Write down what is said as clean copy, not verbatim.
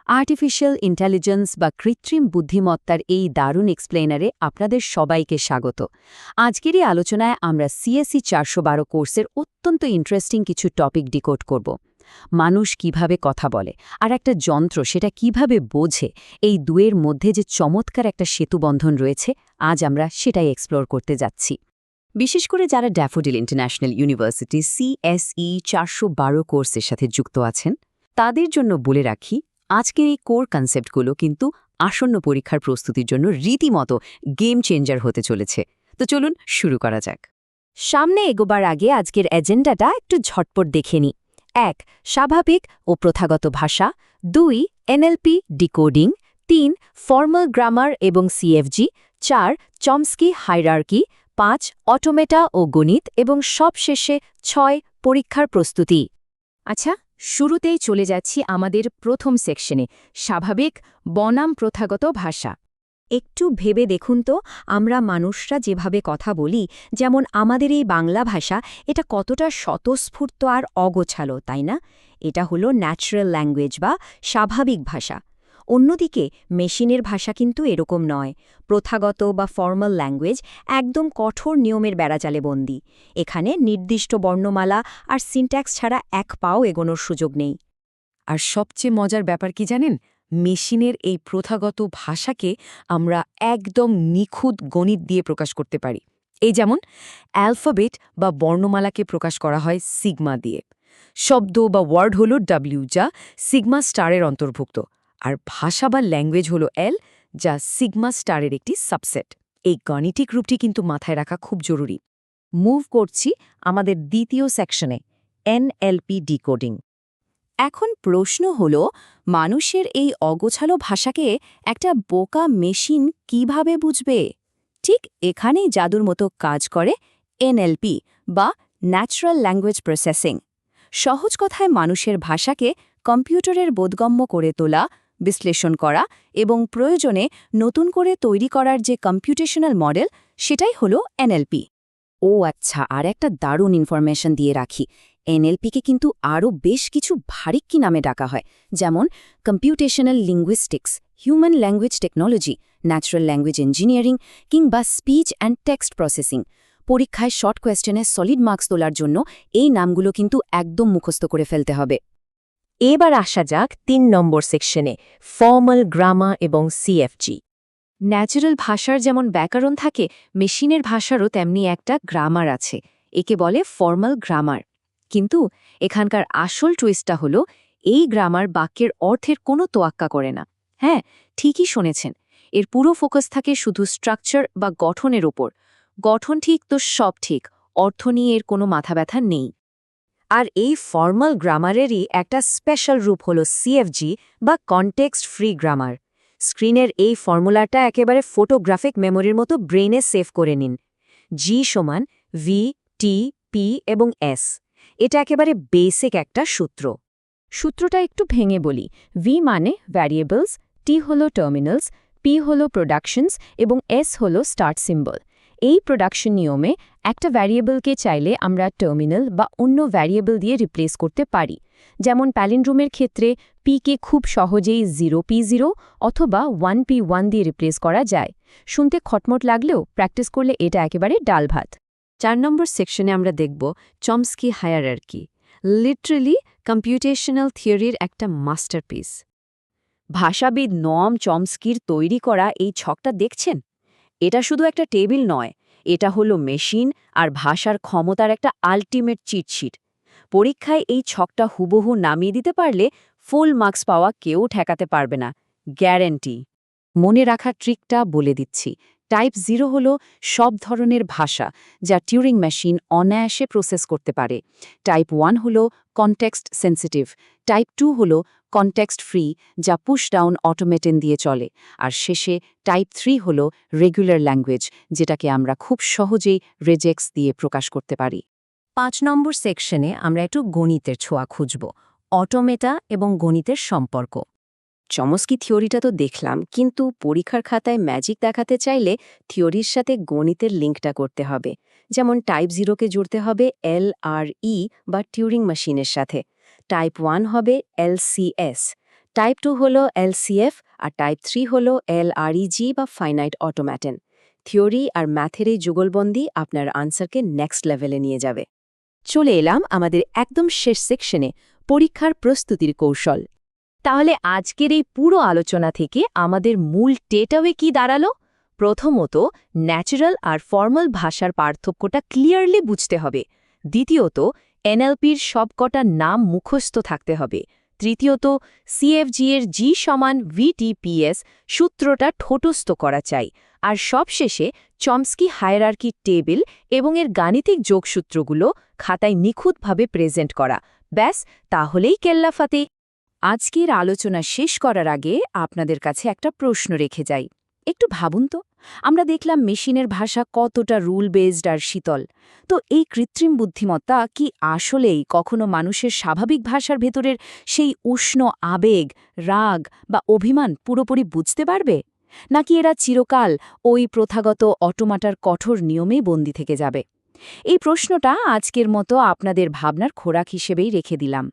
Artificial intelligence বা কৃত্রিম বুদ্ধিমত্তার এই দারুণ এক্সপ্লেনারে আপনাদের সবাইকে স্বাগত। আজকের এই আলোচনায় আমরা সিএসই 412 কোর্সের অত্যন্ত ইন্টারেস্টিং কিছু টপিক ডিকোড করব। মানুষ কিভাবে কথা বলে আর একটা যন্ত্র সেটা কিভাবে বোঝে, এই দুয়ের মধ্যে যে চমৎকার একটা সেতুবন্ধন রয়েছে, আজ আমরা সেটাই এক্সপ্লোর করতে যাচ্ছি। বিশেষ করে যারা ড্যাফোডিল ইন্টারন্যাশনাল ইউনিভার্সিটি সিএসই 412 কোর্সের সাথে যুক্ত আছেন, তাদের জন্য বলে রাখি, আজকের এই কোর কনসেপ্টগুলো কিন্তু আসন্ন পরীক্ষার প্রস্তুতির জন্য রীতিমতো গেম চেঞ্জার হতে চলেছে। তো চলুন শুরু করা যাক। সামনে এগোবার আগে আজকের এজেন্ডাটা একটু ঝটপট দেখে নিই। 1. স্বাভাবিক ও প্রথাগত ভাষা। 2. NLP decoding. 3. ফর্মাল গ্রামার এবং সিএফজি। 4. Chomsky hierarchy. 5. অটোমেটা ও গণিত এবং সবশেষে 6. পরীক্ষার প্রস্তুতি। আচ্ছা, শুরুতেই চলে যাচ্ছি আমাদের প্রথম সেকশনে, স্বাভাবিক বনাম প্রথাগত ভাষা। একটু ভেবে দেখুন তো, আমরা মানুষরা যেভাবে কথা বলি, যেমন আমাদের এই বাংলা ভাষা, এটা কতটা স্বতঃস্ফূর্ত আর অগোছালো, তাই না? এটা হলো ন্যাচারাল ল্যাঙ্গুয়েজ বা স্বাভাবিক ভাষা। অন্যদিকে মেশিনের ভাষা কিন্তু এরকম নয়। প্রথাগত বা ফর্মাল ল্যাঙ্গুয়েজ একদম কঠোর নিয়মের বেড়াজালে বন্দী। এখানে নির্দিষ্ট বর্ণমালা আর সিনট্যাক্স ছাড়া এক পাও এগোনোর সুযোগ নেই। আর সবচেয়ে মজার ব্যাপার কি জানেন? মেশিনের এই প্রথাগত ভাষাকে আমরা একদম নিখুঁত গণিত দিয়ে প্রকাশ করতে পারি। এই যেমন অ্যালফাবেট বা বর্ণমালাকে প্রকাশ করা হয় সিগমা দিয়ে। শব্দ বা ওয়ার্ড হল ডাব্লিউ, যা সিগমা স্টারের অন্তর্ভুক্ত। আর ভাষা বা ল্যাঙ্গুয়েজ হল এল, যা সিগমা স্টারের একটি সাবসেট। এই গাণিতিক রূপটি কিন্তু মাথায় রাখা খুব জরুরি। মুভ করছি আমাদের দ্বিতীয় সেকশনে, এনএলপি ডিকোডিং। এখন প্রশ্ন হল, মানুষের এই অগোছালো ভাষাকে একটা বোকা মেশিন কিভাবে বুঝবে? ঠিক এখানেই জাদুর মতো কাজ করে এনএলপি বা ন্যাচারাল ল্যাঙ্গুয়েজ প্রসেসিং। সহজ কথায় মানুষের ভাষাকে কম্পিউটারের বোধগম্য করে তোলা, বিশ্লেষণ করা এবং প্রয়োজনে নতুন করে তৈরি করার যে কম্পিউটেশনাল মডেল, সেটাই হলো এনএলপি। ও আচ্ছা, আর একটা দারুণ ইনফরমেশন দিয়ে রাখি। এনএলপিকে কিন্তু আরও বেশ কিছু ভারিক্কি নামে ডাকা হয়, যেমন computational linguistics, human language technology, natural language engineering কিংবা স্পিচ অ্যান্ড টেক্সট প্রসেসিং। পরীক্ষায় শর্ট কোয়েশ্চেনে সলিড মার্কস তোলার জন্য এই নামগুলো কিন্তু একদম মুখস্থ করে ফেলতে হবে। এবার আসা যাক 3 নম্বর সেকশনে, ফর্মাল গ্রামার এবং সিএফজি। ন্যাচারাল ভাষার যেমন ব্যাকরণ থাকে, মেশিনের ভাষারও তেমনি একটা গ্রামার আছে। একে বলে ফর্মাল গ্রামার। কিন্তু এখানকার আসল টুইস্টটা হলো, এই গ্রামার বাক্যের অর্থের কোনো তোয়াক্কা করে না। হ্যাঁ, ঠিকই শুনেছেন, এর পুরো ফোকাস থাকে শুধু স্ট্রাকচার বা গঠনের ওপর। গঠন ঠিক তো সব ঠিক, অর্থ নিয়ে এর কোনো মাথা ব্যথা নেই। আর এই ফর্মাল গ্রামারেরই একটা স্পেশাল রূপ হলো সিএফজি বা কনটেক্সট ফ্রি গ্রামার। স্ক্রিনের এই ফর্মুলাটা একেবারে ফটোগ্রাফিক মেমোরির মতো ব্রেনে সেভ করে নিন। জি সমান ভি, টি, পি এবং এস। এটা একেবারে বেসিক একটা সূত্র। সূত্রটা একটু ভেঙে বলি। ভি মানে ভ্যারিয়েবলস, টি হলো টার্মিনালস, পি হলো প্রোডাকশনস এবং এস হলো স্টার্ট সিম্বল। এই প্রোডাকশন নিয়মে একটা ভ্যারিয়েবলকে চাইলে আমরা টার্মিনাল বা অন্য ভ্যারিয়েবল দিয়ে রিপ্লেস করতে পারি। যেমন প্যালিন্ড্রোমের ক্ষেত্রে পিকে খুব সহজেই 0p0 অথবা 1p1 দিয়ে রিপ্লেস করা যায়। শুনতে খটমট লাগলেও প্র্যাকটিস করলে এটা একেবারে ডাল ভাত। 4 নম্বর সেকশনে আমরা দেখব চমস্কি হায়ারার্কি, লিটারালি কম্পিউটেশনাল থিওরির একটা মাস্টারপিস। ভাষাবিদ নম চমস্কির তৈরি করা এই ছকটা দেখছেন? এটা শুধু একটা টেবিল নয়, এটা হলো মেশিন আর ভাষার ক্ষমতার একটা আল্টিমেট চিটশিট। পরীক্ষায় এই ছকটা হুবহু নামিয়ে দিতে পারলে ফুল মার্কস পাওয়া কেউ ঠেকাতে পারবে না, গ্যারেন্টি। মনে রাখার ট্রিকটা বলে দিচ্ছি। টাইপ 0 হলো সব ধরনের ভাষা যা টিউরিং মেশিন অনায়াসে প্রসেস করতে পারে। টাইপ 1 হলো কনটেক্সট সেন্সিটিভ। টাইপ 2 হলো কনটেক্সট ফ্রি, যা পুশ ডাউন অটোমেটন দিয়ে চলে। আর শেষে টাইপ 3 হলো রেগুলার ল্যাঙ্গুয়েজ, যেটাকে আমরা খুব সহজেই রেজেক্স দিয়ে প্রকাশ করতে পারি। 5 নম্বর সেকশনে আমরা একটু গণিতের ছোঁয়া খুঁজব, অটোমেটা এবং গণিতের সম্পর্ক। চমস্কি থিওরিটা তো দেখলাম, কিন্তু পরীক্ষার খাতায় ম্যাজিক দেখাতে চাইলে থিওরির সাথে গণিতের লিঙ্কটা করতে হবে। যেমন টাইপ 0কে জুড়তে হবে LRE বা টিউরিং মেশিনের সাথে। টাইপ 1 হবে LCS। টাইপ 2 হলো এলসিএফ আর টাইপ 3 হলো এলআরইজি বা ফাইনাইট অটোম্যাটন। থিওরি আর ম্যাথের এই যুগলবন্দি আপনার আনসারকে নেক্সট লেভেলে নিয়ে যাবে। চলে এলাম আমাদের একদম শেষ সেকশনে, পরীক্ষার প্রস্তুতির কৌশল। তাহলে আজকের এই পুরো আলোচনা থেকে আমাদের মূল টেকঅ্যাওয়ে কি দাঁড়ালো? প্রথমত, ন্যাচারাল আর ফর্মাল ভাষার পার্থক্যটা ক্লিয়ারলি বুঝতে হবে। দ্বিতীয়ত, এনএলপির সবকটা নাম মুখস্থ থাকতে হবে। তৃতীয়ত, সিএফজি এর জি সমান ভিটিপিএস সূত্রটা ঠোঁটস্থ করা চাই। আর সবশেষে চমস্কি হায়ারার্কি টেবিল এবং এর গাণিতিক যোগসূত্রগুলো খাতায় নিখুঁতভাবে প্রেজেন্ট করা। ব্যাস, তাহলেই কেল্লাফাতে। আজকের আলোচনা শেষ করার আগে আপনাদের কাছে একটা প্রশ্ন রেখে যাই। একটু ভাবুন তো, আমরা দেখলাম মেশিনের ভাষা কতটা রুল বেসড আর শীতল। তো এই কৃত্রিম বুদ্ধিমত্তা কি আসলেই কখনো মানুষের স্বাভাবিক ভাষার ভেতরের সেই উষ্ণ আবেগ, রাগ বা অভিমান পুরোপুরি বুঝতে পারবে? নাকি এরা চিরকাল ওই প্রথাগত অটোমাটার কঠোর নিয়মেই বন্দী থেকে যাবে? এই প্রশ্নটা আজকের মতো আপনাদের ভাবনার খোরাক হিসেবেই রেখে দিলাম।